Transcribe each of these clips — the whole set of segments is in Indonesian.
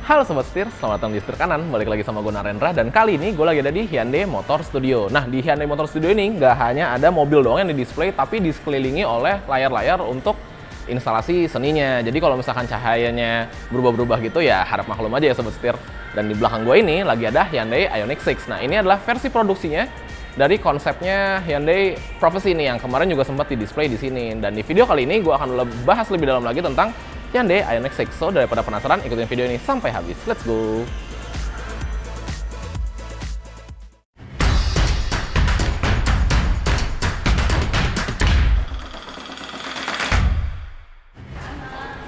Halo Sobat Setir, selamat datang di Setir Kanan. Balik lagi sama gue Narendra, dan kali ini gue lagi ada di Hyundai Motor Studio. Nah, di Hyundai Motor Studio ini nggak hanya ada mobil doang yang di-display, tapi disekelilingi oleh layar-layar untuk instalasi seninya. Jadi kalau misalkan cahayanya berubah-berubah gitu ya harap maklum aja ya Sobat Setir. Dan di belakang gue ini lagi ada Hyundai Ioniq 6. Nah, ini adalah versi produksinya dari konsepnya Hyundai Prophecy ini yang kemarin juga sempat di-display di sini. Dan di video kali ini gue akan bahas lebih dalam lagi tentang Hyundai Ioniq 6. So, daripada penasaran, ikutin video ini sampai habis. Let's go!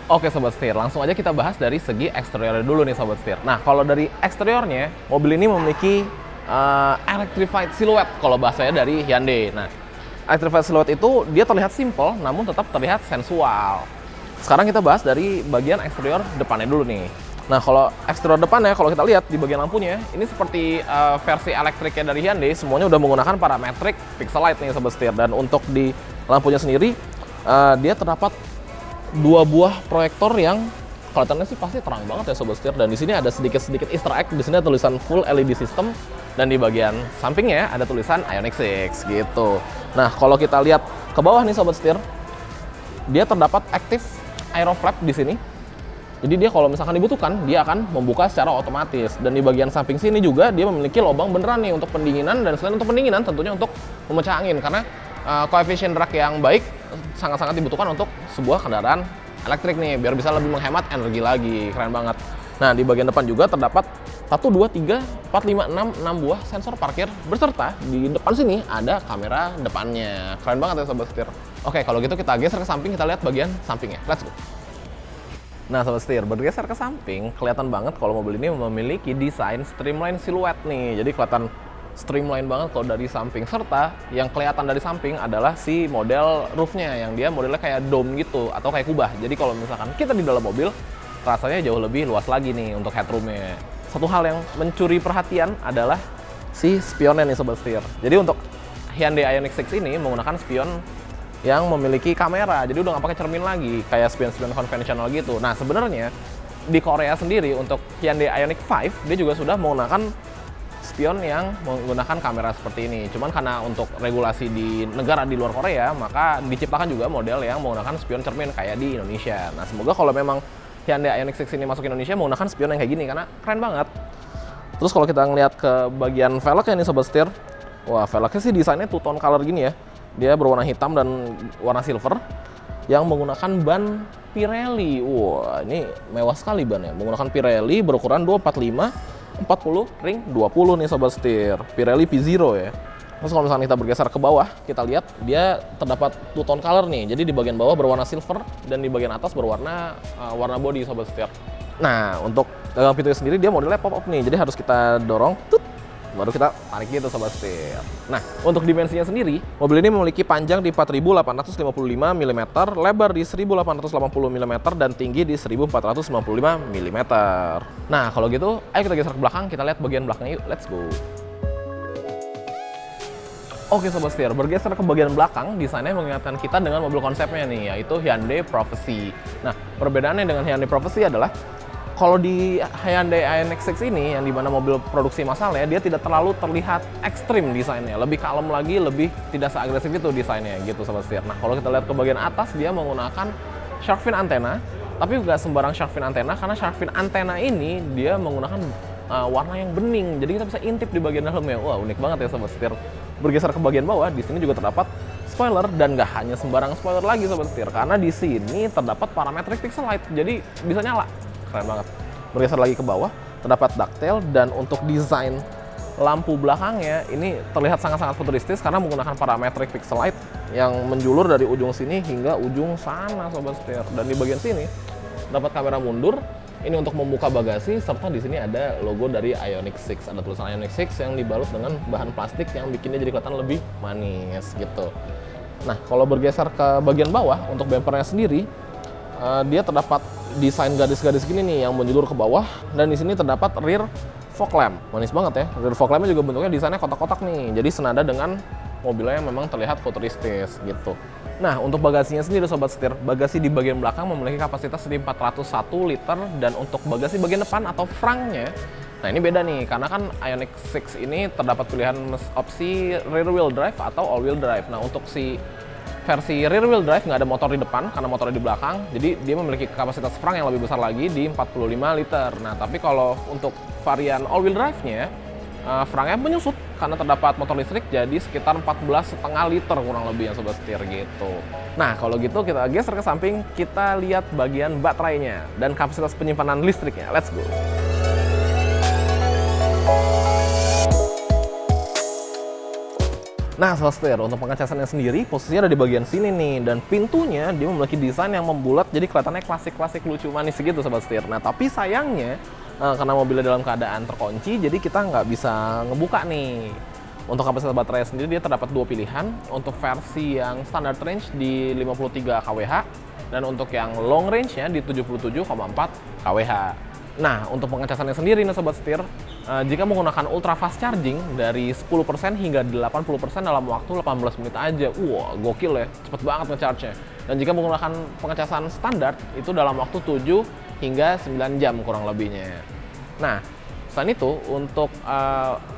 Oke Sobat Setir, langsung aja kita bahas dari segi eksteriornya dulu nih Sobat Setir. Nah, kalau dari eksteriornya, mobil ini memiliki electrified silhouette kalau bahasanya dari Hyundai. Nah, electrified silhouette itu dia terlihat simple, namun tetap terlihat sensual. Sekarang kita bahas dari bagian eksterior depannya dulu nih. Nah, kalau eksterior depannya, kalau kita lihat di bagian lampunya, ini seperti versi elektriknya dari Hyundai, semuanya udah menggunakan parametric pixel light nih Sobat Setir. Dan untuk di lampunya sendiri, dia terdapat dua buah proyektor yang kelihatannya sih pasti terang banget ya Sobat Setir. Dan di sini ada sedikit Easter egg. Di sini ada tulisan full LED system, dan di bagian sampingnya ada tulisan Ioniq 6 gitu. Nah, kalau kita lihat ke bawah nih Sobat Setir, dia terdapat active aeroflap di sini. Jadi dia kalau misalkan dibutuhkan, dia akan membuka secara otomatis. Dan di bagian samping sini juga dia memiliki lubang beneran nih untuk pendinginan, dan selain untuk pendinginan tentunya untuk memecah angin, karena koefisien drag yang baik sangat-sangat dibutuhkan untuk sebuah kendaraan elektrik nih, biar bisa lebih menghemat energi lagi. Keren banget. Nah, di bagian depan juga terdapat 1, 2, 3, 4, 5, 6 buah sensor parkir, berserta di depan sini ada kamera depannya. Keren banget ya Sobat Setir. Oke, kalau gitu kita geser ke samping, kita lihat bagian sampingnya. Let's go. Nah Sobat Setir, bergeser ke samping, kelihatan banget kalau mobil ini memiliki desain streamline silhouette nih. Jadi kelihatan streamline banget kalau dari samping, serta yang kelihatan dari samping adalah si model roofnya, yang dia modelnya kayak dome gitu atau kayak kubah. Jadi kalau misalkan kita di dalam mobil, rasanya jauh lebih luas lagi nih untuk headroomnya. Satu hal yang mencuri perhatian adalah si spionnya nih Sobat Setir. Jadi untuk Hyundai Ioniq 6 ini menggunakan spion yang memiliki kamera, jadi udah nggak pakai cermin lagi kayak spion-spion konvensional gitu. Nah, sebenarnya di Korea sendiri untuk Hyundai Ioniq 5 dia juga sudah menggunakan spion yang menggunakan kamera seperti ini. Cuman karena untuk regulasi di negara di luar Korea, maka diciptakan juga model yang menggunakan spion cermin kayak di Indonesia. Nah, semoga kalau memang Hyundai Ioniq 6 ini masuk ke Indonesia menggunakan spion yang kayak gini, karena keren banget. Terus kalau kita ngeliat ke bagian velgnya nih Sobat Setir, wah, velgnya sih desainnya two tone color gini ya. Dia berwarna hitam dan warna silver yang menggunakan ban Pirelli. Wah, ini mewah sekali bannya. Menggunakan Pirelli berukuran 245 40 ring 20 nih Sobat Setir. Pirelli P0 ya. Terus kalau misalnya kita bergeser ke bawah, kita lihat dia terdapat two tone color nih. Jadi di bagian bawah berwarna silver dan di bagian atas berwarna warna body Sobat Setir. Nah, untuk gagang pintunya sendiri dia modelnya pop up nih. Jadi harus kita dorong, baru kita tarik gitu Sobat Setir. Nah, untuk dimensinya sendiri, mobil ini memiliki panjang di 4855 mm, lebar di 1880 mm, dan tinggi di 1495 mm. Nah, kalau gitu, ayo kita geser ke belakang, kita lihat bagian belakangnya yuk. Let's go. Oke Sobat Setir, bergeser ke bagian belakang, desainnya mengingatkan kita dengan mobil konsepnya nih, yaitu Hyundai Prophecy. Nah, perbedaannya dengan Hyundai Prophecy adalah kalau di Hyundai Ioniq 6 ini, yang dimana mobil produksi massalnya, dia tidak terlalu terlihat ekstrim desainnya. Lebih kalem lagi, lebih tidak seagresif itu desainnya gitu Sobat Setir. Nah, kalau kita lihat ke bagian atas, dia menggunakan shark fin antena. Tapi nggak sembarang shark fin antena, karena shark fin antena ini dia menggunakan warna yang bening. Jadi kita bisa intip di bagian dalamnya. Wah, unik banget ya Sobat Setir. Bergeser ke bagian bawah, di sini juga terdapat spoiler, dan nggak hanya sembarang spoiler lagi Sobat Setir, karena di sini terdapat parametric pixel light. Jadi bisa nyala. Keren banget. Bergeser lagi ke bawah, terdapat ducktail, dan untuk desain lampu belakangnya ini terlihat sangat-sangat futuristis karena menggunakan parametric pixel light yang menjulur dari ujung sini hingga ujung sana Sobat Setir. Dan di bagian sini dapat kamera mundur, ini untuk membuka bagasi, serta di sini ada logo dari Ioniq 6. Ada tulisan Ioniq 6 yang dibalut dengan bahan plastik yang bikinnya jadi kelihatan lebih manis gitu. Nah, kalau bergeser ke bagian bawah, untuk bumpernya sendiri, dia terdapat desain garis-garis gini nih yang menjulur ke bawah, dan di sini terdapat rear fog lamp. Manis banget ya. Rear fog lampnya juga bentuknya desainnya kotak-kotak nih. Jadi senada dengan mobilnya yang memang terlihat futuristis gitu. Nah, untuk bagasinya sendiri Sobat Setir, bagasi di bagian belakang memiliki kapasitas di 401 liter, dan untuk bagasi bagian depan atau frangnya, nah ini beda nih, karena kan Ioniq 6 ini terdapat pilihan opsi rear wheel drive atau all wheel drive. Nah, untuk si versi rear wheel drive nggak ada motor di depan karena motornya di belakang, jadi dia memiliki kapasitas frang yang lebih besar lagi di 45 liter. Nah, tapi kalau untuk varian all wheel drive-nya, frangnya menyusut karena terdapat motor listrik, jadi sekitar 14,5 liter kurang lebih yang Sobat Setir gitu. Nah, kalau gitu kita geser ke samping, kita lihat bagian baterainya dan kapasitas penyimpanan listriknya. Let's go! Nah, Sobat Setir, untuk pengecasannya sendiri posisinya ada di bagian sini nih, dan pintunya dia memiliki desain yang membulat, jadi kelihatannya klasik-klasik lucu manis gitu Sobat Setir. Nah, tapi sayangnya karena mobilnya dalam keadaan terkunci, jadi kita nggak bisa ngebuka nih. Untuk kapasitas baterai sendiri dia terdapat dua pilihan, untuk versi yang standard range di 53 kWh dan untuk yang long range-nya di 77,4 kWh. Nah, untuk pengecasannya sendiri nih Sobat Setir, jika menggunakan ultra fast charging dari 10% hingga 80% dalam waktu 18 menit aja. Wah, gokil ya, cepet banget nge-charge-nya. Dan jika menggunakan pengecasan standar, itu dalam waktu 7 hingga 9 jam kurang lebihnya. Nah, selain itu, untuk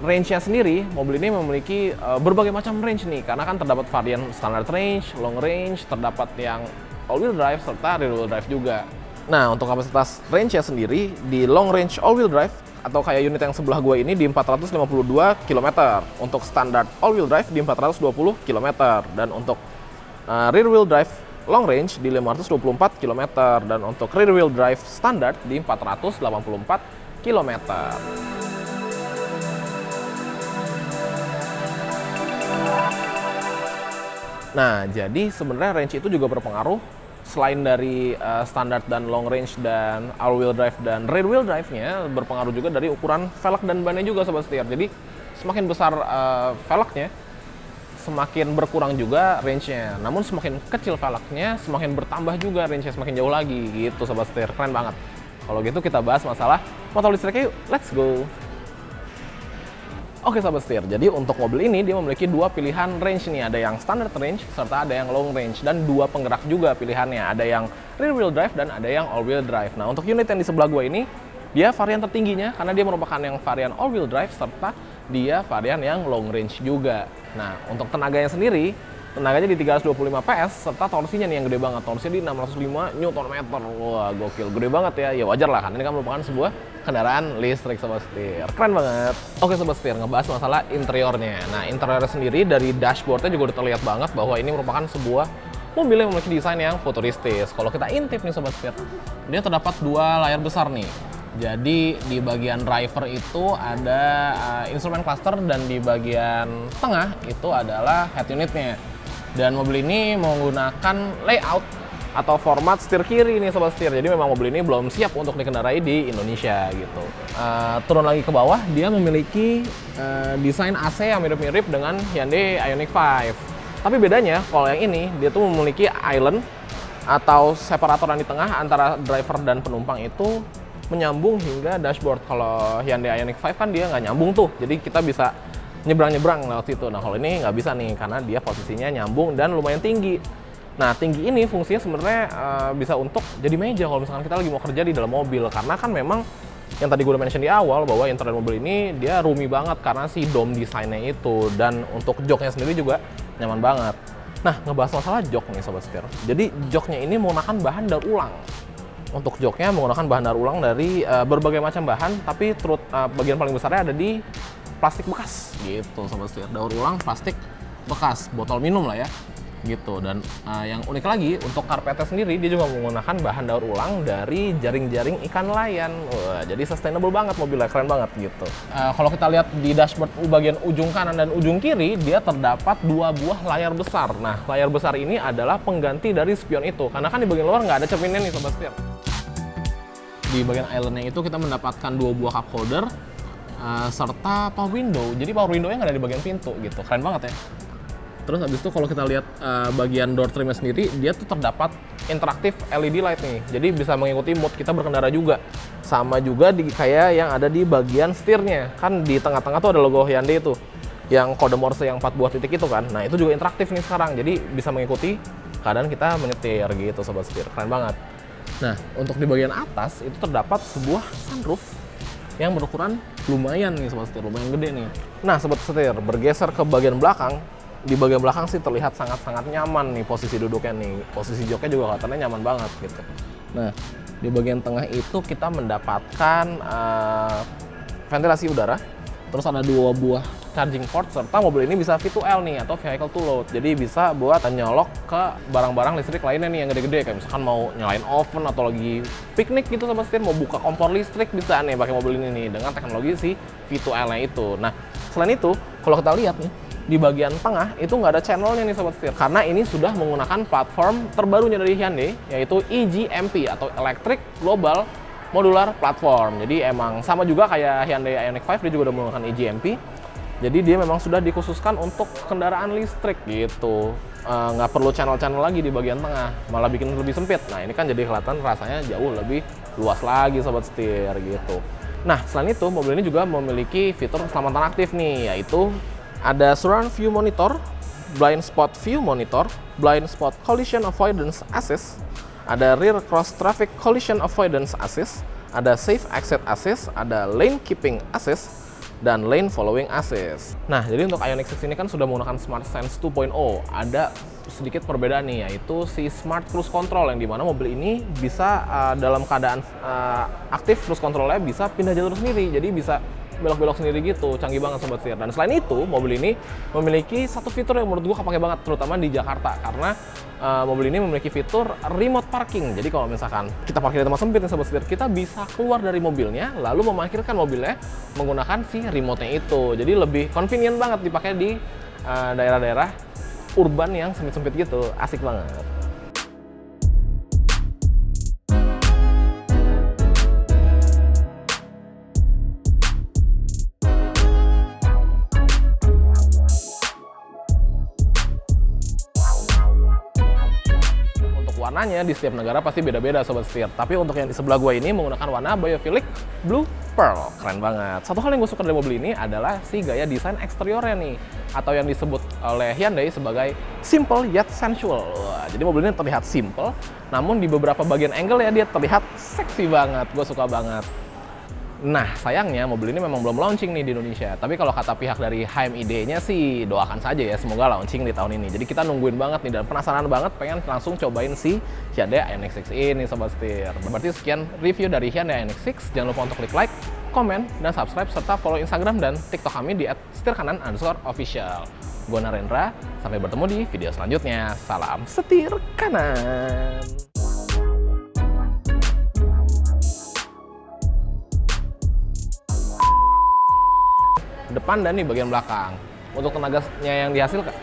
range-nya sendiri, mobil ini memiliki berbagai macam range nih, karena kan terdapat varian standard range, long range, terdapat yang all-wheel drive, serta rear-wheel drive juga. Nah, untuk kapasitas range-nya sendiri, di long range all-wheel drive, atau kayak unit yang sebelah gue ini di 452 km. Untuk standar all-wheel drive di 420 km. Dan untuk rear-wheel drive long range di 524 km. Dan untuk rear-wheel drive standar di 484 km. Nah, jadi sebenarnya range itu juga berpengaruh. Selain dari standar dan long range dan all-wheel drive dan rear-wheel drive-nya, berpengaruh juga dari ukuran velg dan bannya juga Sobat Setir. Jadi semakin besar velgnya, semakin berkurang juga range-nya. Namun semakin kecil velgnya, semakin bertambah juga range-nya, semakin jauh lagi gitu Sobat Setir. Keren banget. Kalau gitu kita bahas masalah motor listriknya yuk, let's go! Oke Sobat Setir, jadi untuk mobil ini dia memiliki dua pilihan range nih, ada yang standard range serta ada yang long range, dan dua penggerak juga pilihannya, ada yang rear wheel drive dan ada yang all wheel drive. Nah, untuk unit yang di sebelah gue ini dia varian tertingginya karena dia merupakan yang varian all wheel drive serta dia varian yang long range juga. Nah, untuk tenaganya sendiri, tenaganya di 325 PS serta torsinya nih yang gede banget, torsinya di 605 Nm. Wah, gokil, gede banget ya. Ya wajar lah, kan ini kan merupakan sebuah kendaraan listrik Sobat Setir. Keren banget. Oke Sobat Setir, ngebahas masalah interiornya. Nah, interiornya sendiri dari dashboardnya juga udah terlihat banget bahwa ini merupakan sebuah mobil yang memiliki desain yang futuristis. Kalau kita intip nih Sobat Setir, dia terdapat dua layar besar nih. Jadi di bagian driver itu ada instrument cluster, dan di bagian tengah itu adalah head unitnya. Dan mobil ini menggunakan layout atau format setir kiri nih Sobat Setir. Jadi memang mobil ini belum siap untuk dikendarai di Indonesia gitu. Turun lagi ke bawah, dia memiliki desain AC yang mirip-mirip dengan Hyundai Ioniq 5. Tapi bedanya kalau yang ini dia tuh memiliki island atau separator yang di tengah antara driver dan penumpang itu menyambung hingga dashboard. Kalau Hyundai Ioniq 5 kan dia nggak nyambung tuh, jadi kita bisa nyebrang-nyebrang lewat situ. Nah, kalau ini nggak bisa nih karena dia posisinya nyambung dan lumayan tinggi. Nah, tinggi ini fungsinya sebenarnya bisa untuk jadi meja kalau misalkan kita lagi mau kerja di dalam mobil, karena kan memang yang tadi gue udah mention di awal bahwa interior mobil ini dia roomy banget karena si dome desainnya itu, dan untuk joknya sendiri juga nyaman banget. Nah, ngebahas masalah jok nih Sobat Setir. Jadi joknya ini menggunakan bahan daur ulang. Untuk joknya menggunakan bahan daur ulang dari berbagai macam bahan, tapi bagian paling besarnya ada di plastik bekas gitu Sobat Setir. Daur ulang plastik bekas, botol minum lah ya gitu. Dan yang unik lagi, untuk karpetnya sendiri dia juga menggunakan bahan daur ulang dari jaring-jaring ikan nelayan. Wah, jadi sustainable banget mobilnya, keren banget gitu. Kalau kita lihat di dashboard bagian ujung kanan dan ujung kiri, dia terdapat dua buah layar besar. Nah, layar besar ini adalah pengganti dari spion itu, karena kan di bagian luar nggak ada cerminnya nih Sobat Setir. Di bagian islandnya itu kita mendapatkan dua buah cup holder serta power window. Jadi power window-nya nggak ada di bagian pintu gitu, keren banget ya. Terus habis itu kalau kita lihat bagian door trimnya sendiri, dia tuh terdapat interaktif LED light nih. Jadi bisa mengikuti mood kita berkendara juga. Sama juga kayak yang ada di bagian setirnya. Kan di tengah-tengah tuh ada logo Hyundai itu. yang kode Morse yang 4 buah titik itu kan. Nah, itu juga interaktif nih sekarang. Jadi bisa mengikuti keadaan kita menyetir gitu sobat setir. Keren banget. Nah, untuk di bagian atas itu terdapat sebuah sunroof yang berukuran lumayan nih sobat setir, lumayan gede nih. Nah, sobat setir, bergeser ke bagian belakang. Di bagian belakang sih terlihat sangat-sangat nyaman nih posisi duduknya nih. Posisi joknya juga katanya nyaman banget gitu. Nah, di bagian tengah itu kita mendapatkan ventilasi udara. Terus ada 2 buah charging port, serta mobil ini bisa V2L nih atau vehicle to load. Jadi bisa buat nyolok ke barang-barang listrik lainnya nih yang gede-gede, kayak misalkan mau nyalain oven atau lagi piknik gitu sobat setir, mau buka kompor listrik bisa nih pakai mobil ini nih dengan teknologi si V2L-nya itu. Nah, selain itu kalau kita lihat nih di bagian tengah itu nggak ada channelnya nih sobat setir, karena ini sudah menggunakan platform terbarunya dari Hyundai, yaitu EGMP atau Electric Global Modular Platform. Jadi emang sama juga kayak Hyundai Ioniq 5, dia juga udah menggunakan EGMP. Jadi dia memang sudah dikhususkan untuk kendaraan listrik gitu. Nggak perlu channel-channel lagi di bagian tengah, malah bikin lebih sempit. Nah, ini kan jadi kelihatan rasanya jauh lebih luas lagi sobat setir gitu. Nah, selain itu mobil ini juga memiliki fitur keselamatan aktif nih, yaitu ada Surround View Monitor, Blind Spot View Monitor, Blind Spot Collision Avoidance Assist, ada Rear Cross Traffic Collision Avoidance Assist, ada Safe Exit Assist, ada Lane Keeping Assist, dan Lane Following Assist. Nah, jadi untuk Ioniq 6 ini kan sudah menggunakan Smart Sense 2.0. Ada sedikit perbedaan nih, yaitu si Smart Cruise Control, yang dimana mobil ini bisa dalam keadaan aktif cruise controlnya bisa pindah jalur sendiri, jadi bisa belok-belok sendiri gitu. Canggih banget sobat setir. Dan selain itu, mobil ini memiliki satu fitur yang menurut gua kepake banget, terutama di Jakarta, karena mobil ini memiliki fitur remote parking. Jadi kalau misalkan kita parkir di tempat sempit nih sobat setir, kita bisa keluar dari mobilnya lalu memarkirkan mobilnya menggunakan si remote-nya itu. Jadi lebih convenient banget dipakai di daerah-daerah urban yang sempit-sempit gitu. Asik banget. Warnanya di setiap negara pasti beda-beda sobat setir. Tapi untuk yang di sebelah gua ini menggunakan warna Biophilic Blue Pearl. Keren banget. Satu hal yang gue suka dari mobil ini adalah si gaya desain eksteriornya nih, atau yang disebut oleh Hyundai sebagai simple yet sensual. Wah, jadi mobil ini terlihat simple, namun di beberapa bagian angle ya dia terlihat seksi banget. Gue suka banget. Nah, sayangnya mobil ini memang belum launching nih di Indonesia. Tapi kalau kata pihak dari HMID-nya sih doakan saja ya, semoga launching di tahun ini. Jadi kita nungguin banget nih dan penasaran banget pengen langsung cobain si Hyundai Ioniq 6 ini sobat setir. Berarti sekian review dari Hyundai Ioniq 6. Jangan lupa untuk klik like, komen, dan subscribe serta follow Instagram dan TikTok kami di @setirkanan_official. Gue Narendra, sampai bertemu di video selanjutnya. Salam setir kanan. Depan dan di bagian belakang. Untuk tenaganya yang dihasilkan,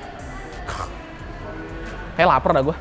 kayak lapar dah gue.